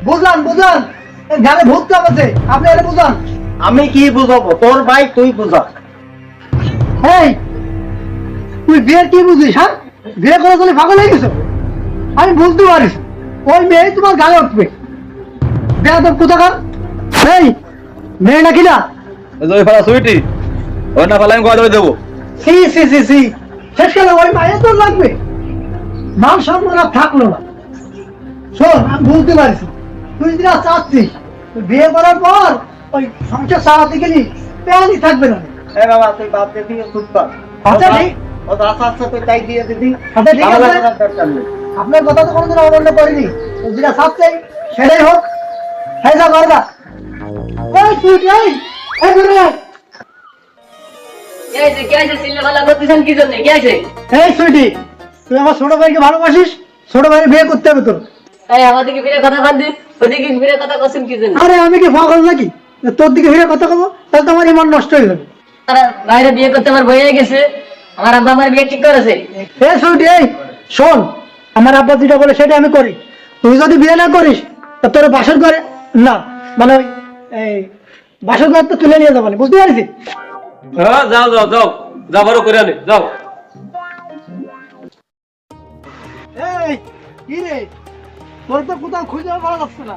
বুঝলাম বুঝলাম, গালে ভূত চাপ আছে, আপনি এটা বুঝান। আমি কি বুঝাবো? তোর ভাই তুই বুঝা। এই তুই বিয়ের কি বুঝিস? হ্যাঁ, বিয়ে করে চলে পাগল হয়ে গেছো? আমি বুঝতে পারিস ওই মেয়ে তোমার গালে উঠবে। বেয়াদব কোথাকার। এই মেয়ে নাকি না? ওই ফেলা সুইটি, ওই না ফেলা আমি গোয়া ধরে দেবো। সি সি সি সি, শেষকালে ওই মায়ের তোর লাগবে? মান সম্মান আর থাকলো না। শোন, আমি বুঝতে পারছি তুই যেটা চাচ্ছিস, তুই বিয়ে করার পর ওই সংসার চালাতে গেলি পেয়ালি থাকবে না। এ বাবা তুই বাদ দে দিয়ে চুপ কর। আচ্ছা ঠিক, ও তো আস্তে আস্তে তুই তাই দিয়ে দিবি। আচ্ছা ঠিক আছে, ঝামেলা করার দরকার নেই। আপনার কথা তো কোনোদিন অমান্য করিনি। তো যেটা চাচ্ছে সেটাই হোক। হ্যাঁ যা করবা। এই তুই এই এই বেরো। এই সুইটি, তুই আমার ছোট ভাইকে ভালোবাসিস? ছোট ভাইয়ের বিয়ে করতে হবে তোর। আরে আমি কি পাগল নাকি যে তোর দিকে ফিরে কথা কব? তাহলে তো আমার ইমান নষ্ট হয়ে যাবে। বাইরে বিয়ে করতে আমার ভয় হয়ে গেছে। আমার আব্বা আমার বিয়ে ঠিক করেছে। এই সুইটি, এই শোন, আমার আব্বা যেটা বলে সেটা আমি করি। তুই যদি বিয়ে না করিস তা তোর বাসর ঘরে না, মানে ওই এই বাসর ঘর তো তুলে নিয়ে যাবো না, বুঝতে পারছিস? হ্যাঁ যাও যাও যাও, যাবারও করে আনে যাও। এই কি রে, তোর তো কোথাও খুঁজে পাওয়া যাচ্ছে না।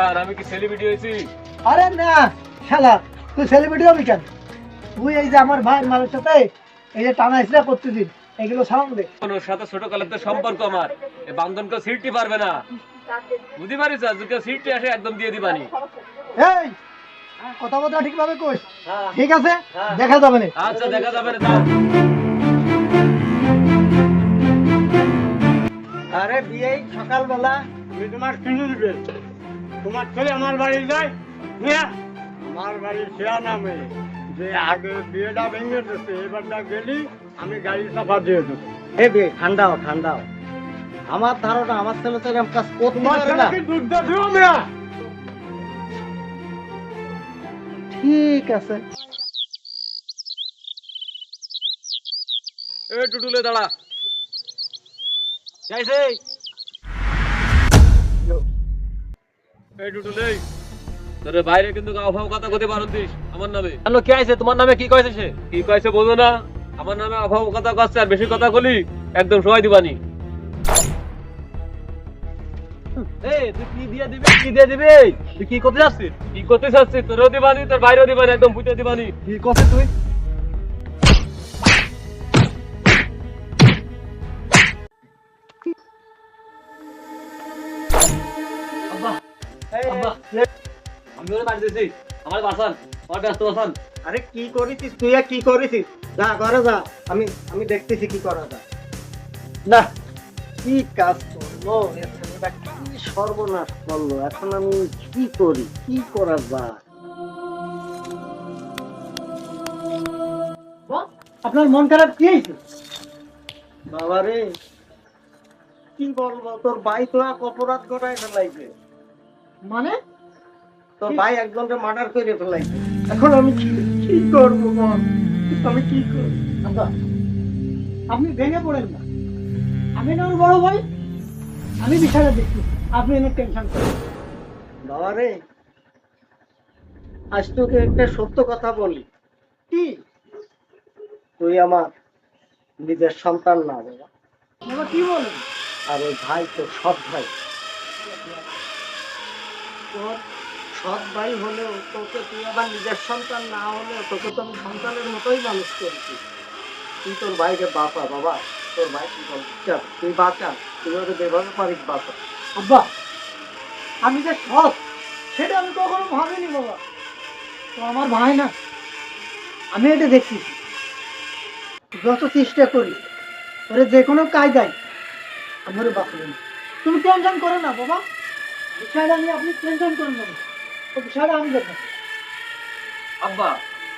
আর আমি কি সেলিব্রিটি হয়েছি? আরে না শালা, তুই সেলিব্রিটি হবি কেন? তুই এই যে আমার ভাইয়ের মালের সাথে এই যে টানা ইসরা করতেছিস, এগুলো সালাম দে। ওর সাথে ছোট কালের তো সম্পর্ক আমার, এই বান্ধন কেউ সিটটি পারবে না, বুঝতে পারিস? যদি কেউ সিটটি আসে একদম দিয়ে দিবানি। এই কথা বলতে ঠিকভাবে কইস, ঠিক আছে? দেখা যাবে না। আচ্ছা দেখা যাবে না, যাও। আরে বিয়ে সকালবেলা তোমার কিনে দিবে। তোমার ছেলে আমার বাড়ি যায়, আমার বাড়ি শেয়া নামে যে আগে বিয়েটা ভেঙে দিচ্ছে, এবারটা গেলি আমি গাড়ি চাপা দিয়ে দেবো। এ বে ঠান্ডাও ঠান্ডাও, আমার ধারণা আমার ছেলে তো এরকম কাজ করতে পারে না। ঠিক আছে। এ টুটুলে দাঁড়া, যাইছে এই টুটুলে, তোর বাইরে কিন্তু অভাব কথা করতে পারতিস আমার নামে। হ্যালো, কে আইছে তোমার নামে? কি কইছে সে? কি কইছে বোঝো না? আমার নামে অভাব কথা কচ্ছে, আর বেশি কথা বলি একদম সবাই দিবানি। এই তুই কি দিয়ে দিবি? কি দিয়ে দিবি? তুই কি করতে যাচ্ছিস? কি করতে যাচ্ছিস? তোরও দিবানি, তোর বাইরেও দিবানি, একদম বুঝে দিবানি। কি করছিস তুই? আব্বা, আব্বা, আমি ওরে মার দিয়েছি, আমার বাসান, আমার ব্যস্ত বাসান। আরে কি করেছিস তুই, আর কি করেছিস? যা ঘরে যা, আমি আমি দেখতেছি কি করা যায়। না, কি কাজ করলো এ ছেলেটা, কি সর্বনাশ করলো। এখন আমি কি করি, কি করা যায়? আপনার মন খারাপ কি হয়েছে? বাবা রে, কি বলবো, তোর ভাই তো এক অপরাধ ঘটায় ফেলাইছে। মানে তোর ভাই একজনকে মার্ডার করে ফেলাইছে। এখন আমি কি কি করবো বল, আমি কি করব? আব্বা, আপনি ভেঙে পড়েন না। আমি না ওর বড় ভাই, আমি বিষয়টা দেখছি, আপনি এনে টেনশন করেন। বাবা রে, আজ তোকে একটা সত্য কথা বলি। কি? তুই আমার নিজের সন্তান না বাবা, বাবা কি বলেন? আর ওই ভাই তো সৎ ভাই। তোর সৎ ভাই হলেও তোকে, তুই আবার নিজের সন্তান না হলেও তোকে তো আমি সন্তানের মতোই মানুষ করেছি। তুই তোর ভাইকে বাঁচা বাবা, তোর ভাই কি বলছে, তুই বাঁচা, তুই ওকে যেভাবে পারিস বাঁচা। আব্বা, আমি যে সৎ সেটা আমি কখনো ভাবিনি বাবা। তো আমার ভাই না, আমি এটা দেখছি, যত চেষ্টা করি ওরে যে কোনো কায়দায় আমার বাঁচাবো না। তুমি টেনশন করো না বাবা, বিষয়টা নিয়ে আপনি টেনশন করেন না, তো বিষয়টা আমি দেখবো। আব্বা,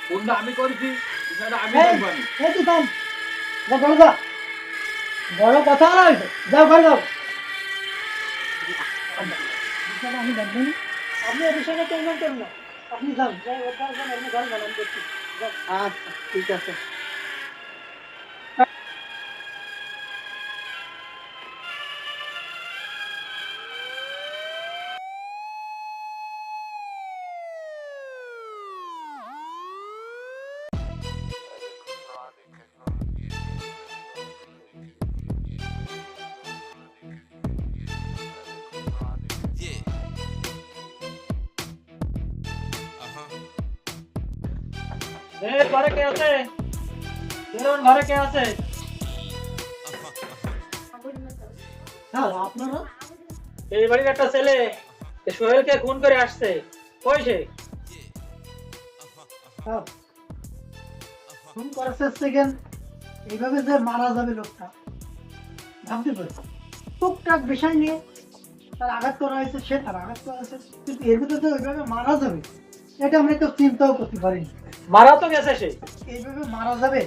কোনটা আমি করেছি, বিষয়টা আমি এই, দেখবানি। এই তুই থাম, যা ঘরে যা, বড় কথা নয়, যাও ঘরে যাও। বিষয়টা আমি দেখবেন, আপনি এই বিষয়টা টেনশন করেন না, আপনি যান, যাই ওর কাছে যান, আপনি ঘরে যান, আমি দেখছি। যাও। আচ্ছা ঠিক আছে। ঘরে কে আছে? ঘরে কে আছে? আপনারা এই বাড়ির একটা ছেলে সোহেলকে খুন করে আসছে, কই সে? খুন করেছে সেকেন্ড, এইভাবে যে মারা যাবে লোকটা ভাবতে পারছি। টুকটাক বিষয় নিয়ে তার আঘাত করা হয়েছে, সে তার আঘাত করা হয়েছে, কিন্তু এর ভিতরে ওইভাবে মারা যাবে এটা আমরা কেউ চিন্তাও করতে পারিনি। মারা তো গেছে সে, এইভাবে মারা যাবে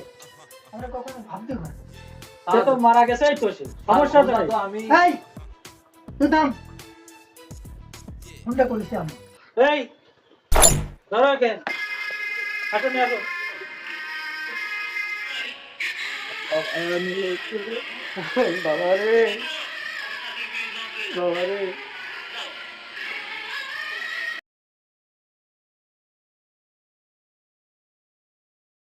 আমরা কখনো ভাবতে পারি। সে তো মারা গেছেই তো, সে সমস্যা তো নেই। এই তুই থাম, ফোনটা করেছি আমি। এই ধরো কেন, আসো নিয়ে আসো। বাবা রে, বাবা রে।